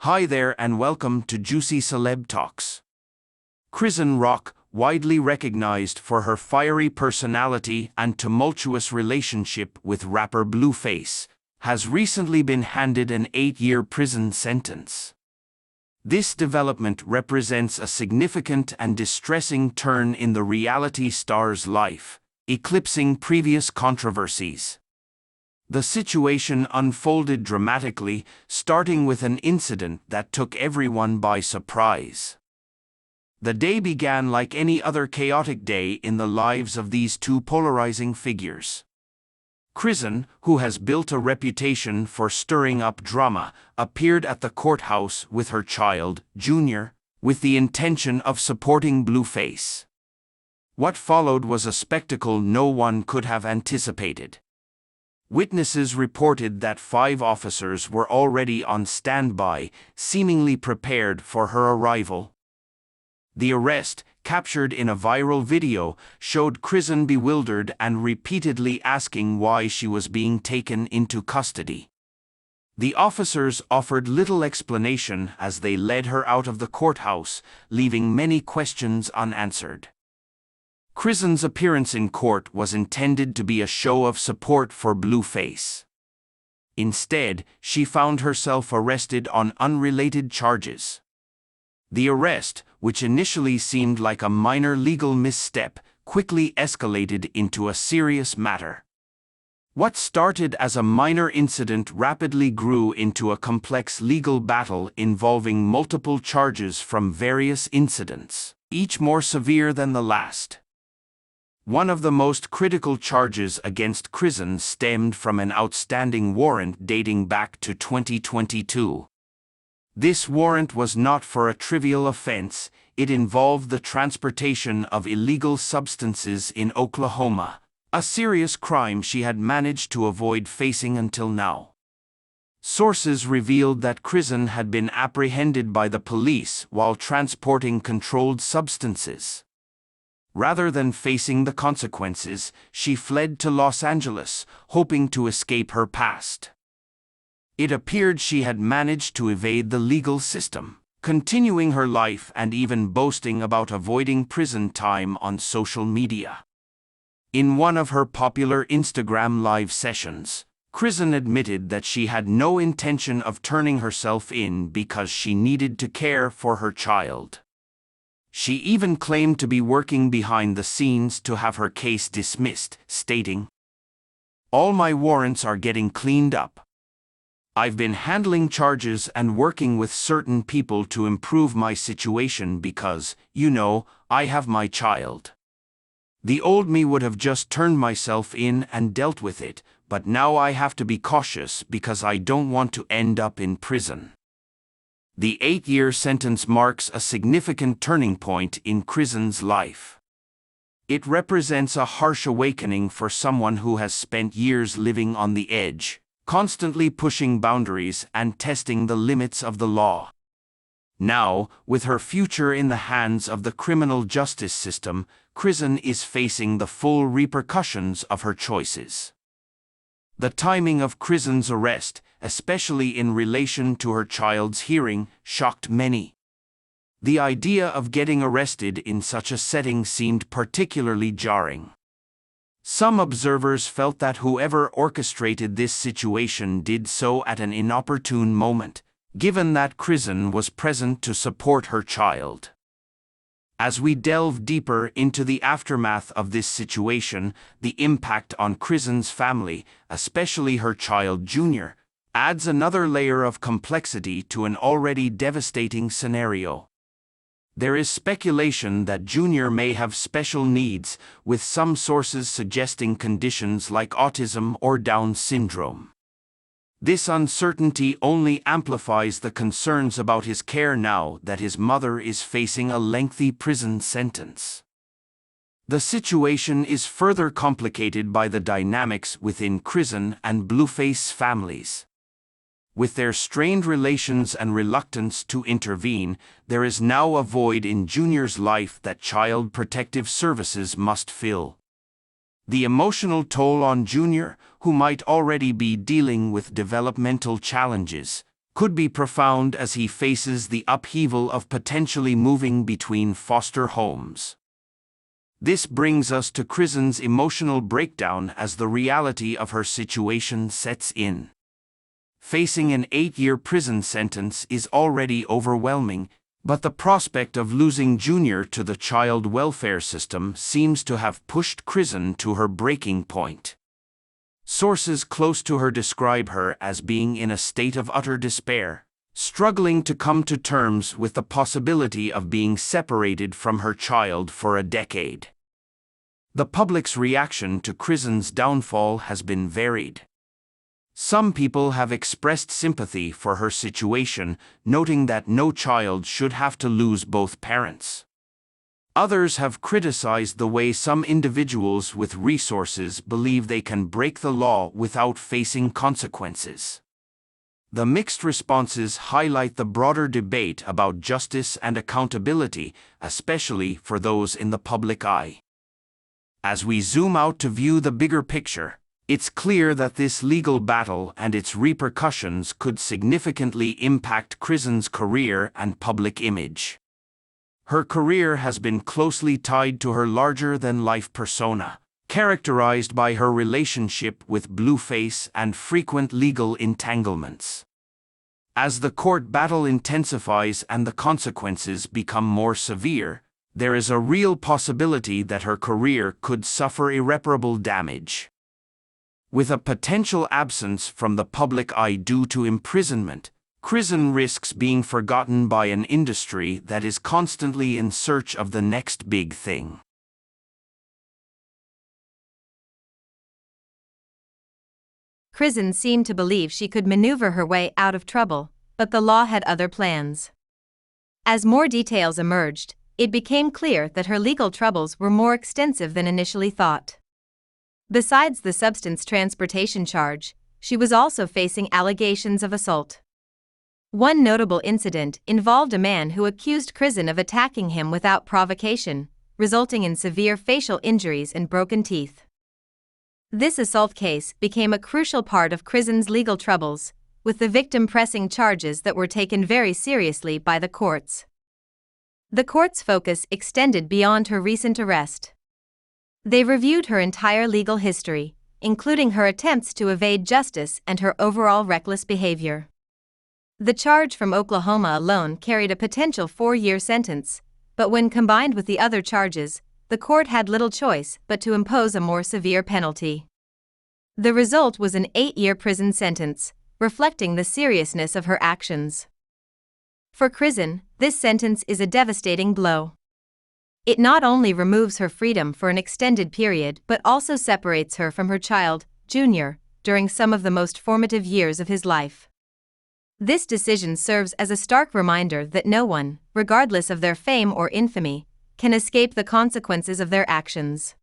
Hi there and welcome to Juicy Celeb Talks. Chrisan Rock, widely recognized for her fiery personality and tumultuous relationship with rapper Blueface, has recently been handed an 8-year prison sentence. This development represents a significant and distressing turn in the reality star's life, eclipsing previous controversies. The situation unfolded dramatically, starting with an incident that took everyone by surprise. The day began like any other chaotic day in the lives of these two polarizing figures. Chrisean, who has built a reputation for stirring up drama, appeared at the courthouse with her child, Junior, with the intention of supporting Blueface. What followed was a spectacle no one could have anticipated. Witnesses reported that 5 officers were already on standby, seemingly prepared for her arrival. The arrest, captured in a viral video, showed Chrisean bewildered and repeatedly asking why she was being taken into custody. The officers offered little explanation as they led her out of the courthouse, leaving many questions unanswered. Chrisean's appearance in court was intended to be a show of support for Blueface. Instead, she found herself arrested on unrelated charges. The arrest, which initially seemed like a minor legal misstep, quickly escalated into a serious matter. What started as a minor incident rapidly grew into a complex legal battle involving multiple charges from various incidents, each more severe than the last. One of the most critical charges against Chrisean stemmed from an outstanding warrant dating back to 2022. This warrant was not for a trivial offense. It involved the transportation of illegal substances in Oklahoma, a serious crime she had managed to avoid facing until now. Sources revealed that Chrisean had been apprehended by the police while transporting controlled substances. Rather than facing the consequences, she fled to Los Angeles, hoping to escape her past. It appeared she had managed to evade the legal system, continuing her life and even boasting about avoiding prison time on social media. In one of her popular Instagram live sessions, Chrisean admitted that she had no intention of turning herself in because she needed to care for her child. She even claimed to be working behind the scenes to have her case dismissed, stating, "All my warrants are getting cleaned up. I've been handling charges and working with certain people to improve my situation because, I have my child. The old me would have just turned myself in and dealt with it, but now I have to be cautious because I don't want to end up in prison." The 8-year sentence marks a significant turning point in Chrisean's life. It represents a harsh awakening for someone who has spent years living on the edge, constantly pushing boundaries and testing the limits of the law. Now, with her future in the hands of the criminal justice system, Chrisean is facing the full repercussions of her choices. The timing of Chrisean's arrest, especially in relation to her child's hearing, shocked many. The idea of getting arrested in such a setting seemed particularly jarring. Some observers felt that whoever orchestrated this situation did so at an inopportune moment, given that Chrisean was present to support her child. As we delve deeper into the aftermath of this situation, the impact on Chrisean's family, especially her child Junior, adds another layer of complexity to an already devastating scenario. There is speculation that Junior may have special needs, with some sources suggesting conditions like autism or Down syndrome. This uncertainty only amplifies the concerns about his care now that his mother is facing a lengthy prison sentence. The situation is further complicated by the dynamics within Chrisean and Blueface families. With their strained relations and reluctance to intervene, there is now a void in Junior's life that Child Protective Services must fill. The emotional toll on Junior, who might already be dealing with developmental challenges, could be profound as he faces the upheaval of potentially moving between foster homes. This brings us to Chrisean's emotional breakdown as the reality of her situation sets in. Facing an 8-year prison sentence is already overwhelming, but the prospect of losing Junior to the child welfare system seems to have pushed Chrisean to her breaking point. Sources close to her describe her as being in a state of utter despair, struggling to come to terms with the possibility of being separated from her child for a decade. The public's reaction to Chrisean's downfall has been varied. Some people have expressed sympathy for her situation, noting that no child should have to lose both parents. Others have criticized the way some individuals with resources believe they can break the law without facing consequences. The mixed responses highlight the broader debate about justice and accountability, especially for those in the public eye. As we zoom out to view the bigger picture, it's clear that this legal battle and its repercussions could significantly impact Chrisean's career and public image. Her career has been closely tied to her larger-than-life persona, characterized by her relationship with Blueface and frequent legal entanglements. As the court battle intensifies and the consequences become more severe, there is a real possibility that her career could suffer irreparable damage. With a potential absence from the public eye due to imprisonment, Chrisean risks being forgotten by an industry that is constantly in search of the next big thing. Chrisean seemed to believe she could maneuver her way out of trouble, but the law had other plans. As more details emerged, it became clear that her legal troubles were more extensive than initially thought. Besides the substance transportation charge, she was also facing allegations of assault. One notable incident involved a man who accused Chrisean of attacking him without provocation, resulting in severe facial injuries and broken teeth. This assault case became a crucial part of Chrisean's legal troubles, with the victim pressing charges that were taken very seriously by the courts. The court's focus extended beyond her recent arrest. They reviewed her entire legal history, including her attempts to evade justice and her overall reckless behavior. The charge from Oklahoma alone carried a potential 4-year sentence, but when combined with the other charges, the court had little choice but to impose a more severe penalty. The result was an 8-year prison sentence, reflecting the seriousness of her actions. For Chrisean, this sentence is a devastating blow. It not only removes her freedom for an extended period but also separates her from her child, Junior, during some of the most formative years of his life. This decision serves as a stark reminder that no one, regardless of their fame or infamy, can escape the consequences of their actions.